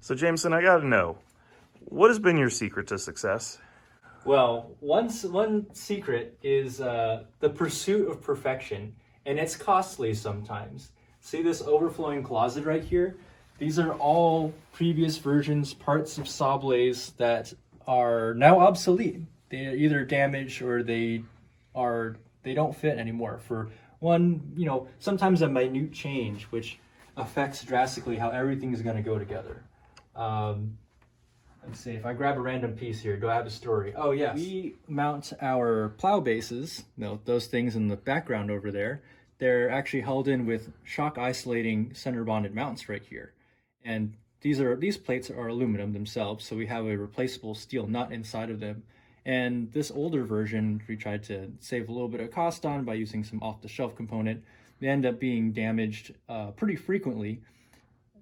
So Jameson, I gotta know, what has been your secret to success? Well, one secret is the pursuit of perfection, and it's costly sometimes. See this overflowing closet right here? These are all previous versions, parts of SAWBLAZE that are now obsolete. They're either damaged or they don't fit anymore for one, sometimes a minute change, which affects drastically how everything is going to go together. Let's see, if I grab a random piece here, do I have a story? Oh, yes. We mount our plow bases, those things in the background over there. They're actually held in with shock isolating center bonded mounts right here. And these plates are aluminum themselves, so we have a replaceable steel nut inside of them. And this older version, we tried to save a little bit of cost on by using some off-the-shelf component. They end up being damaged pretty frequently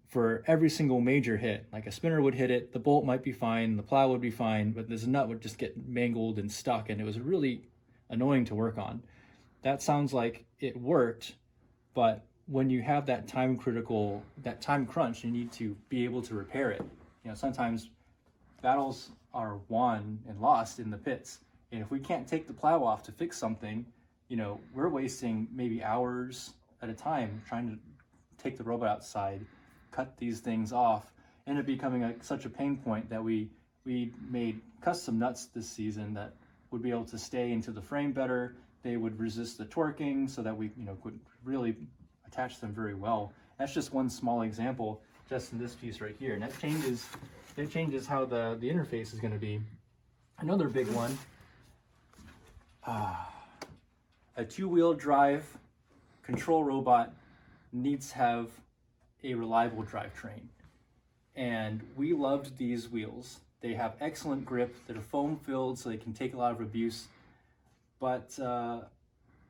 for every single major hit. Like a spinner would hit it, the bolt might be fine, the plow would be fine, but this nut would just get mangled and stuck, and it was really annoying to work on. That sounds like it worked, but when you have that time crunch, you need to be able to repair it. Sometimes battles are won and lost in the pits, and if we can't take the plow off to fix something, we're wasting maybe hours at a time trying to take the robot outside, cut these things off, ended up becoming such a pain point that we made custom nuts this season that would be able to stay into the frame better. They would resist the torquing so that we could really attach them very well. That's just one small example just in this piece right here, and that changes how the interface is going to be. Another big one, a two-wheel drive control robot needs to have a reliable drivetrain, and we loved these wheels. They have excellent grip, they're foam filled so they can take a lot of abuse, but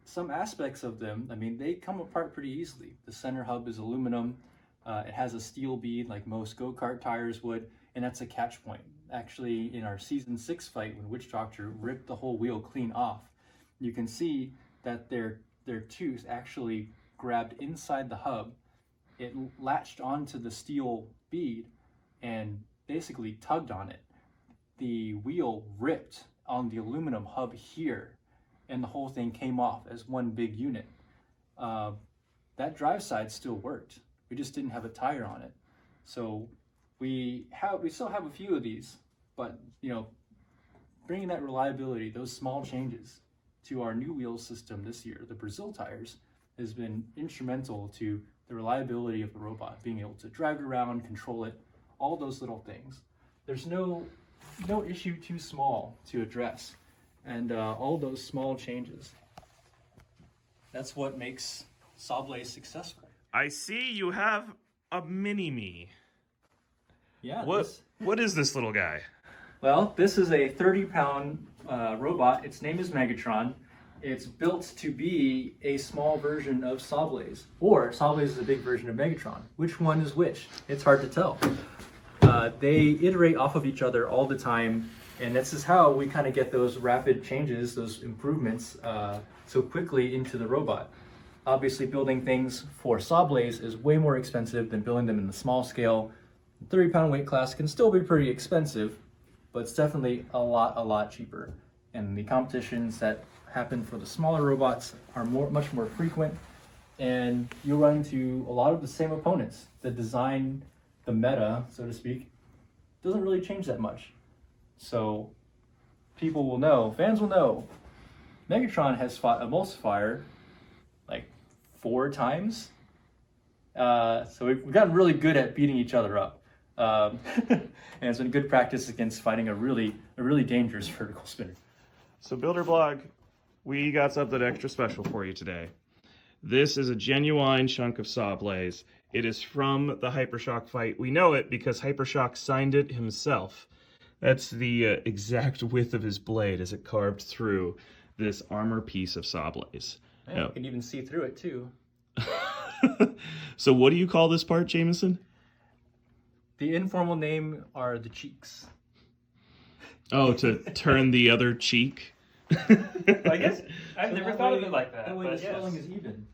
some aspects of them, they come apart pretty easily. The center hub is aluminum, it has a steel bead like most go-kart tires would, and that's a catch point. Actually, in our season 6 fight, when Witch Doctor ripped the whole wheel clean off, you can see that their tooth actually grabbed inside the hub. It latched onto the steel bead and basically tugged on it. The wheel ripped on the aluminum hub here, and the whole thing came off as one big unit. That drive side still worked. We just didn't have a tire on it. So we still have a few of these, but bringing that reliability, those small changes to our new wheel system this year, the Brazil tires, has been instrumental to the reliability of the robot, being able to drive it around, control it, all those little things. There's no issue too small to address, and all those small changes. That's what makes SAWBLAZE successful. I see you have a mini-me. Yeah. What is this little guy? Well, this is a 30-pound robot. Its name is MegaTRON. It's built to be a small version of SAWBLAZE, or SAWBLAZE is a big version of MegaTRON. Which one is which? It's hard to tell. They iterate off of each other all the time, and this is how we kind of get those rapid changes, those improvements so quickly into the robot. Obviously, building things for SAWBLAZE is way more expensive than building them in the small scale. The 30-pound weight class can still be pretty expensive, but it's definitely a lot cheaper. And the competitions that happen for the smaller robots are much more frequent, and you run into a lot of the same opponents. The design, the meta, so to speak, doesn't really change that much. So people will know, fans will know, MegaTRON has fought Emulsifier like 4 times. So we've gotten really good at beating each other up. And it's been good practice against fighting a really dangerous vertical spinner. So Builder Blog, we got something extra special for you today. This is a genuine chunk of SAWBLAZE. It is from the Hypershock fight. We know it because Hypershock signed it himself. That's the exact width of his blade as it carved through this armor piece of SAWBLAZE. Man, you can even see through it too. So what do you call this part, Jamison? The informal name are the cheeks. Oh, to turn the other cheek? I guess I've never thought of it like that. That way the swelling is even.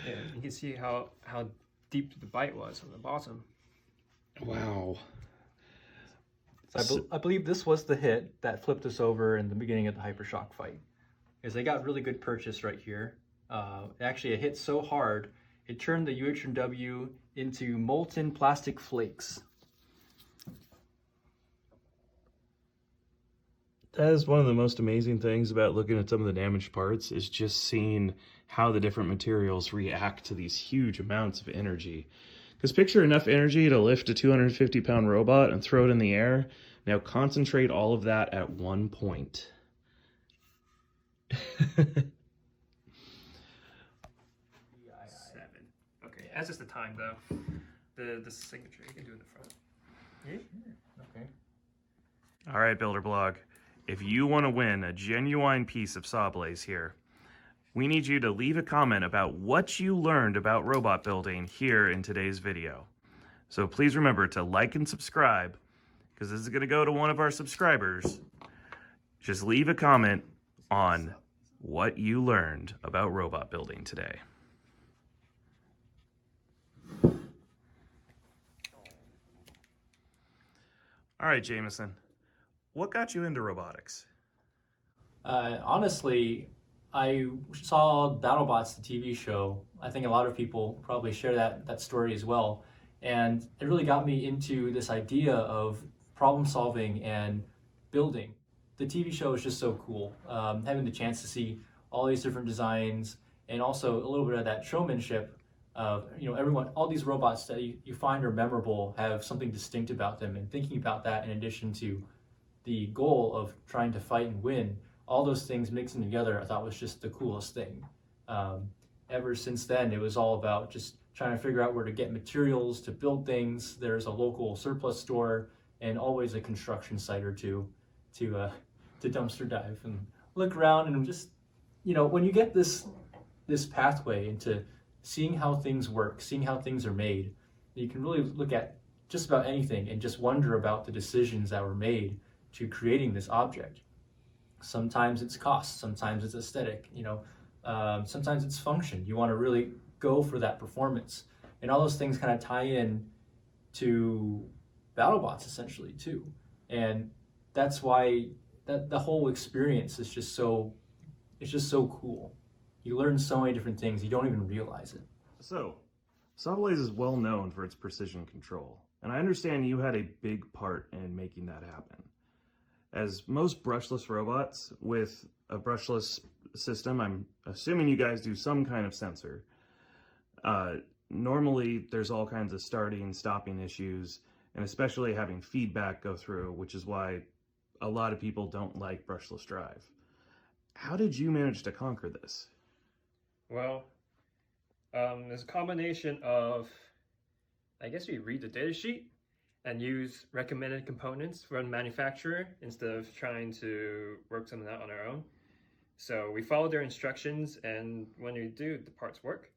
Yeah, you can see how deep the bite was on the bottom. Wow. So I believe this was the hit that flipped us over in the beginning of the Hypershock fight. Because they got really good purchase right here. Actually, it hit so hard, it turned the UH&W into molten plastic flakes. That is one of the most amazing things about looking at some of the damaged parts, is just seeing how the different materials react to these huge amounts of energy. Because picture enough energy to lift a 250-pound robot and throw it in the air. Now concentrate all of that at one point. 7. Okay, that's just the time though. The signature you can do in the front. Yeah. Okay. All right, Builder Blog. If you want to win a genuine piece of SAWBLAZE here, we need you to leave a comment about what you learned about robot building here in today's video. So please remember to like and subscribe, because this is going to go to one of our subscribers. Just leave a comment on what you learned about robot building today. All right, Jamison, what got you into robotics? Honestly, I saw BattleBots, the TV show. I think a lot of people probably share that story as well. And it really got me into this idea of problem solving and building. The TV show is just so cool. Having the chance to see all these different designs and also a little bit of that showmanship of, everyone, all these robots that you find are memorable have something distinct about them, and thinking about that in addition to the goal of trying to fight and win, all those things mixing together, I thought was just the coolest thing. Ever since then, it was all about just trying to figure out where to get materials to build things. There's a local surplus store and always a construction site or two to dumpster dive and look around, and just, when you get this pathway into seeing how things work, seeing how things are made, you can really look at just about anything and just wonder about the decisions that were made to creating this object. Sometimes it's cost, sometimes it's aesthetic, sometimes it's function. You want to really go for that performance, and all those things kind of tie in to BattleBots essentially too. And that's why the whole experience is just so cool. You learn so many different things, you don't even realize it. So, SAWBLAZE is well known for its precision control, and I understand you had a big part in making that happen. As most brushless robots with a brushless system, I'm assuming you guys do some kind of sensor. Normally, there's all kinds of starting and stopping issues, and especially having feedback go through, which is why a lot of people don't like brushless drive. How did you manage to conquer this? Well, there's a combination of, I guess we read the data sheet and use recommended components from the manufacturer instead of trying to work something out on our own. So we follow their instructions, and when we do, the parts work.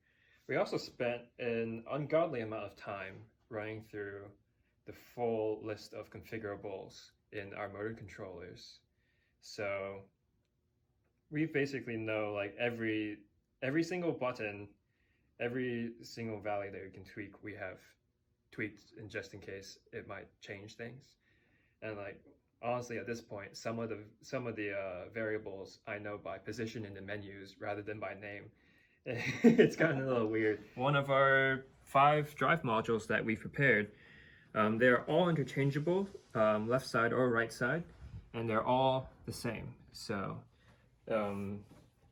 We also spent an ungodly amount of time running through the full list of configurables in our motor controllers. So we basically know like every single button, every single value that we can tweak, we have tweaked, and just in case it might change things. And like honestly, at this point, some of the variables I know by position in the menus rather than by name. It's gotten a little weird. One of our 5 drive modules that we've prepared, they're all interchangeable, left side or right side, and they're all the same. So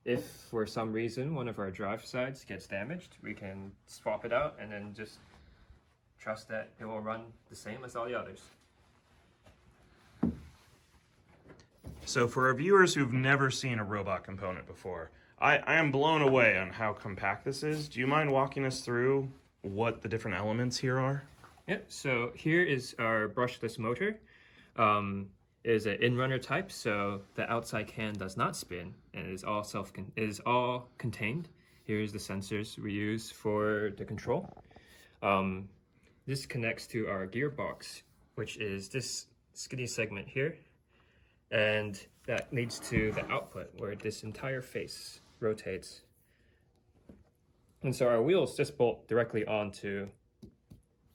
if for some reason one of our drive sides gets damaged, we can swap it out and then just trust that it will run the same as all the others. So for our viewers who've never seen a robot component before, I am blown away on how compact this is. Do you mind walking us through what the different elements here are? Yep, so here is our brushless motor. It is an in-runner type, so the outside can does not spin, and it is all contained. Here's the sensors we use for the control. This connects to our gearbox, which is this skinny segment here, and that leads to the output where this entire face rotates. And so our wheels just bolt directly onto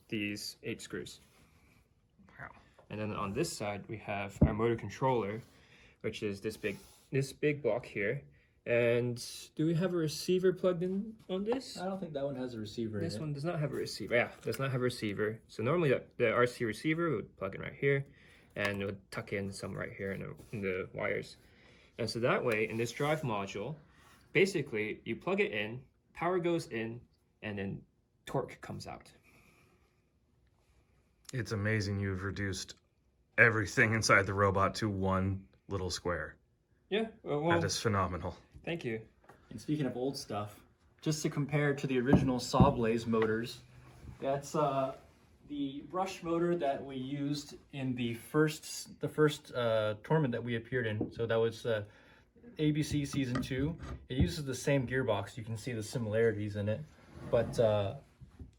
these 8 screws. Wow. And then on this side we have our motor controller, which is this big block here. And do we have a receiver plugged in on this? I don't think that one has a receiver in it. This one does not have a receiver. Yeah, does not have a receiver. So normally the RC receiver would plug in right here, and it would tuck in some right here in the wires. And so that way, in this drive module, basically you plug it in, power goes in, and then torque comes out. It's amazing you've reduced everything inside the robot to one little square. Yeah, well, That is phenomenal. thank you. And speaking of old stuff, just to compare to the original SAWBLAZE motors, that's the brush motor that we used in the first tournament that we appeared in. So that was ABC Season 2. It uses the same gearbox. You can see the similarities in it. But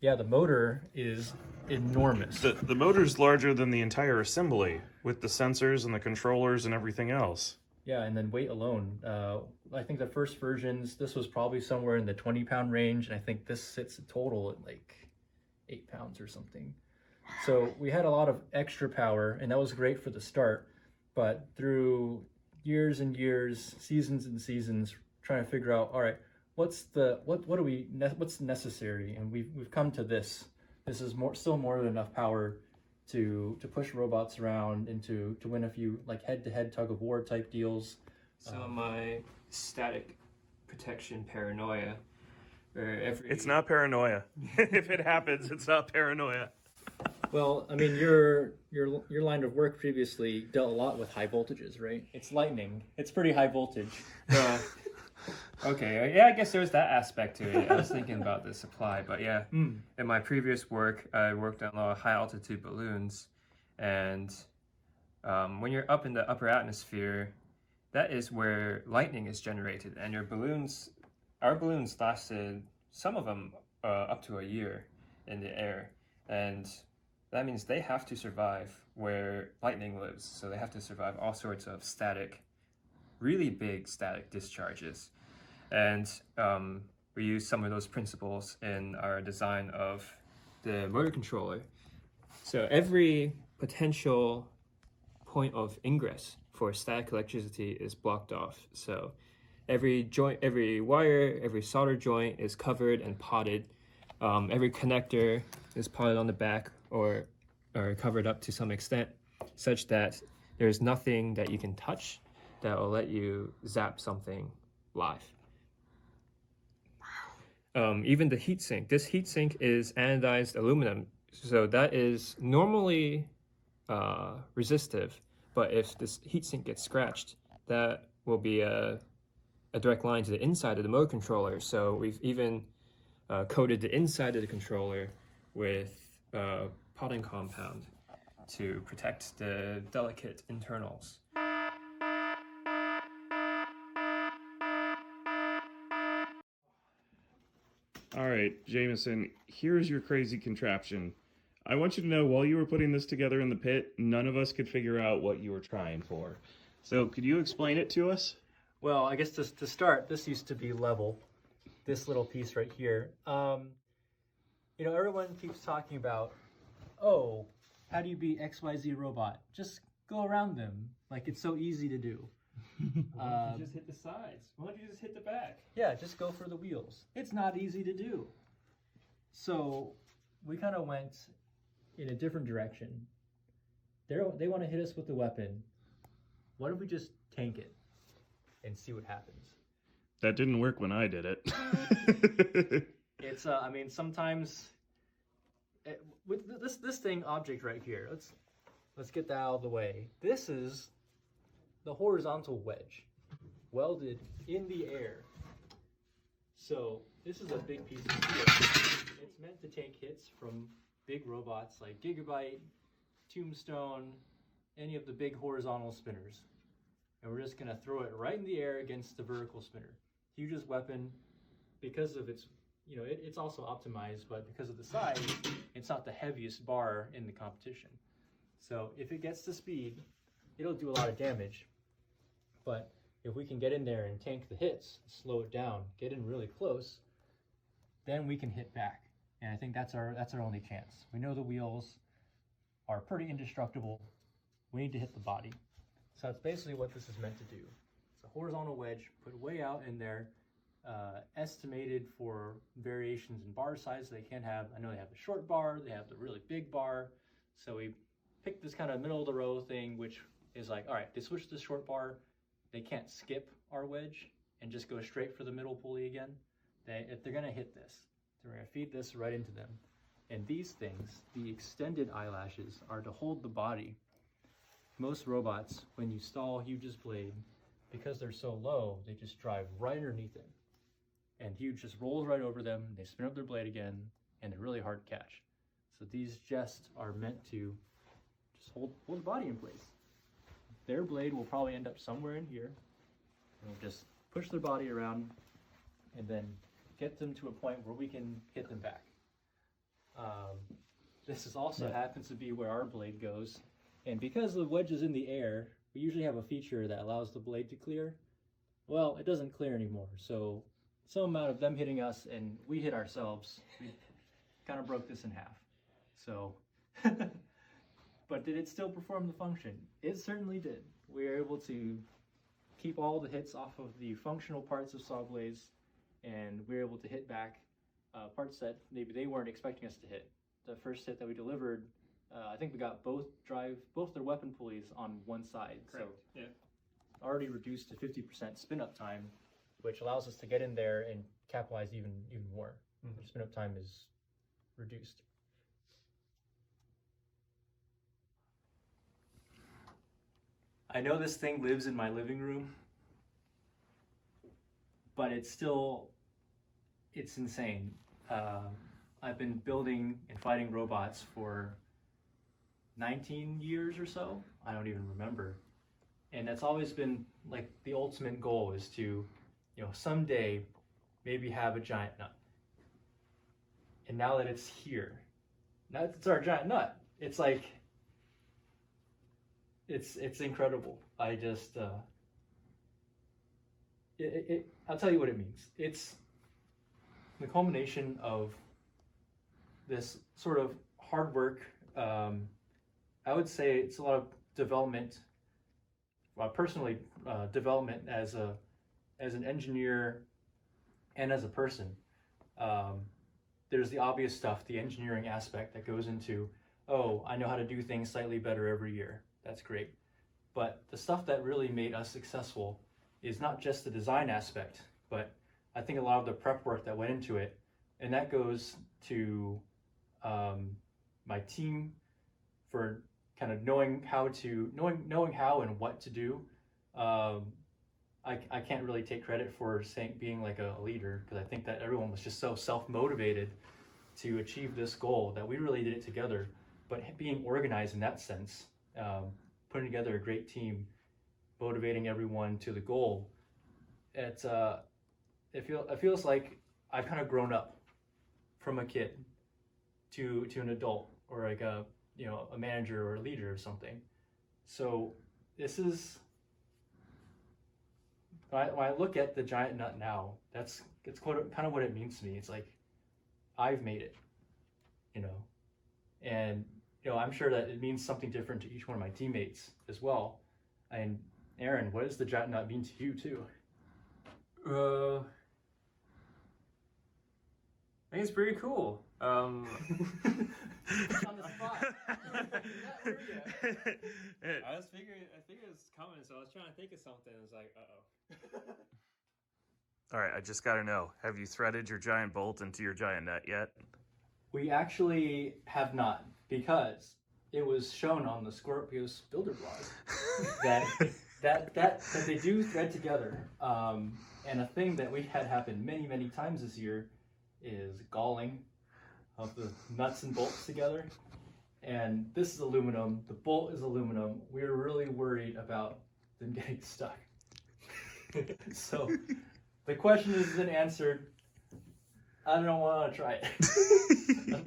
yeah, the motor is enormous. The motor's larger than the entire assembly, with the sensors and the controllers and everything else. Yeah, and then weight alone. I think the first versions, this was probably somewhere in the 20-pound range, and I think this sits total at like 8 pounds or something. So we had a lot of extra power, and that was great for the start. But through years and years, seasons and seasons, trying to figure out, all right, what's necessary, and we've come to this. This is still more than enough power to push robots around and to win a few like head-to-head tug-of-war type deals. So my static protection paranoia, where It's not paranoia. If it happens, it's not paranoia. Well, I mean, your line of work previously dealt a lot with high voltages, right? It's lightning. It's pretty high voltage. Okay, yeah, I guess there's that aspect to it. I was thinking about the supply, but yeah, in my previous work, I worked on a lot of high altitude balloons, and when you're up in the upper atmosphere, that is where lightning is generated, and our balloons lasted, some of them up to a year in the air, and that means they have to survive where lightning lives, so they have to survive all sorts of really big static discharges. And we use some of those principles in our design of the motor controller. So every potential point of ingress for static electricity is blocked off. So every joint, every wire, every solder joint is covered and potted. Every connector is potted on the back or covered up to some extent, such that there's nothing that you can touch that will let you zap something live. Even the heatsink. This heatsink is anodized aluminum, so that is normally resistive, but if this heatsink gets scratched, that will be a direct line to the inside of the motor controller. So we've even coated the inside of the controller with potting compound to protect the delicate internals. All right, Jamison, here's your crazy contraption. I want you to know, while you were putting this together in the pit, none of us could figure out what you were trying for. So could you explain it to us? Well, I guess to start, this used to be level. This little piece right here. You know, everyone keeps talking about, oh, how do you beat XYZ robot? Just go around them. Like, it's so easy to do. Why don't you just hit the sides? Why don't you just hit the back? Yeah, just go for the wheels. It's not easy to do. So we kind of went in a different direction. They want to hit us with the weapon. What if we just tank it and see what happens? That didn't work when I did it. It's I mean, sometimes with this thing object right here. Let's get that out of the way. This is the horizontal wedge welded in the air. So this is a big piece of steel. It's meant to take hits from big robots like Gigabyte, Tombstone, any of the big horizontal spinners. And we're just gonna throw it right in the air against the vertical spinner. Hugest weapon, because of its, you know, it's also optimized, but because of the size, it's not the heaviest bar in the competition. So if it gets to speed, it'll do a lot of damage. But if we can get in there and tank the hits, slow it down, get in really close, then we can hit back. And I think that's our only chance. We know the wheels are pretty indestructible. We need to hit the body. So that's basically what this is meant to do. It's a horizontal wedge put way out in there, estimated for variations in bar size they can have. I know they have the short bar, they have the really big bar. So we picked this kind of middle of the row thing, which is like, all right, they switch to the short bar. They can't skip our wedge and just go straight for the middle pulley again. If they're gonna hit this, they're gonna feed this right into them. And these things, the extended eyelashes, are to hold the body. Most robots, when you stall Huge's blade, because they're so low, they just drive right underneath it. And Huge just rolls right over them, they spin up their blade again, and they're really hard to catch. So these just are meant to just hold the body in place. Their blade will probably end up somewhere in here. And we'll just push their body around and then get them to a point where we can hit them back. This is also happens to be where our blade goes. And because the wedge is in the air, we usually have a feature that allows the blade to clear. Well, it doesn't clear anymore. So some amount of them hitting us and we hit ourselves, we kind of broke this in half. So, but did it still perform the function? It certainly did. We were able to keep all the hits off of the functional parts of SAWBLAZE, and we were able to hit back parts that maybe they weren't expecting us to hit. The first hit that we delivered, I think we got both their weapon pulleys on one side. Correct. So Yeah. already reduced to 50% spin up time, which allows us to get in there and capitalize even more. The spin up time is reduced. I know this thing lives in my living room, but it's insane. I've been building and fighting robots for 19 years or so. I don't even remember. And that's always been like the ultimate goal, is to, someday maybe have a giant nut. And now that it's here, now it's our giant nut. It's like, it's incredible. I just, I'll tell you what it means. It's the culmination of this sort of hard work. I would say it's a lot of development, personally, development as an engineer and as a person. There's the obvious stuff, the engineering aspect that goes into, oh, I know how to do things slightly better every year. That's great. But the stuff that really made us successful is not just the design aspect, but I think a lot of the prep work that went into it. And that goes to my team for kind of knowing how and what to do. I can't really take credit for being like a leader, because I think that everyone was just so self-motivated to achieve this goal that we really did it together. But being organized in that sense, putting together a great team, motivating everyone to the goal, it feels like I've kind of grown up from a kid to an adult, or like a manager or a leader or something. So this is, when I look at the giant nut now, it's kind of what it means to me. It's like, I've made it, and I'm sure that it means something different to each one of my teammates as well. And Aaron, what does the giant nut mean to you too? I think it's pretty cool. On the spot. I figured it's coming, so I was trying to think of something. I was like, uh-oh. All right, I just got to know, have you threaded your giant bolt into your giant nut yet? We actually have not, because it was shown on the Skorpios builder blog that they do thread together. And a thing that we had happen many times this year is galling of the nuts and bolts together. And this is aluminum, the bolt is aluminum. We were really worried about them getting stuck. So the question has been answered. I don't want to try it.